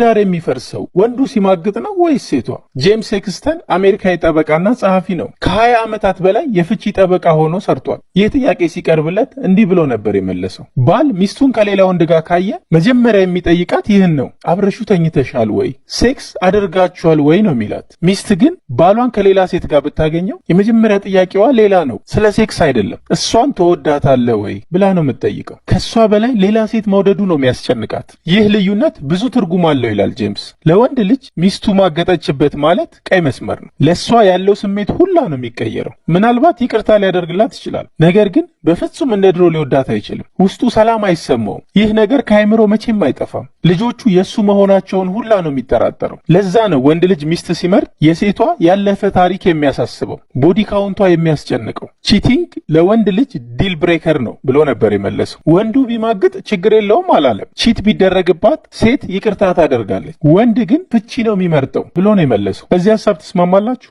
ትዳር የሚፈርሰው ወንዱ ሲማግጥ ነው ወይስ ሴቷ? ጄምስ ሴክስተን አሜሪካዊ ጠበቃና ጸሐፊ ነው። ከ20 ዓመታት በላይ የፍቺ ጠበቃ ሆኖ ሰርቷል። ይህ ጥያቄ ሲቀርብለት እንዲህ ብሎ ነበር የመለሰው። ባል ሚስቱን ከሌላ ወንድ ጋር ካየ መጀመሪያ የሚጠይቃት ይህን ነው፣ አብረሹ ተኝተሻል ወይ? ሴክስ አድርጋችኋል ወይ ነው የሚላት። ሚስት ግን ባሏን ከሌላ ሴት ጋር ብታገኘው የመጀመሪያ ጥያቄዋ ሌላ ነው፣ ስለ ሴክስ አይደለም። እሷን ተወዳታለህ ወይ ብላ ነው የምትጠይቀው። ከሷ በላይ ሌላ ሴት መውደዱ ነው የሚያስጨንቃት። ይህ ልዩነት ብዙ ትርጉም አለው ይላል ጄምስ። ለወንድ ልጅ ሚስቱ ማገጠችበት ማለት ቀይ መስመር ነው። ለሷ ያለው ስሜት ሁላ ነው የሚቀየረው። ምናልባት ይቅርታ ሊያደርግላት ይችላል፣ ነገር ግን በፍጹም እንደ ድሮ ሊወዳት አይችልም። ውስጡ ሰላም አይሰማውም። ይህ ነገር ከአይምሮ መቼም አይጠፋም። ልጆቹ የሱ መሆናቸውን ሁላ ነው የሚጠራጠረው። ለዛ ነው ወንድ ልጅ ሚስት ሲመርጥ የሴቷ ያለፈ ታሪክ የሚያሳስበው፣ ቦዲ ካውንቷ የሚያስጨንቀው። ቺቲንግ ለወንድ ልጅ ዲል ብሬከር ነው ብሎ ነበር የመለሰው። ወንዱ ቢማግጥ ችግር የለውም አላለም። ቺት ቢደረግባት ሴት ይቅርታ ታደርጋለች፣ ወንድ ግን ፍቺ ነው የሚመርጠው ብሎ ነው የመለሰው። በዚህ ሐሳብ ትስማማላችሁ?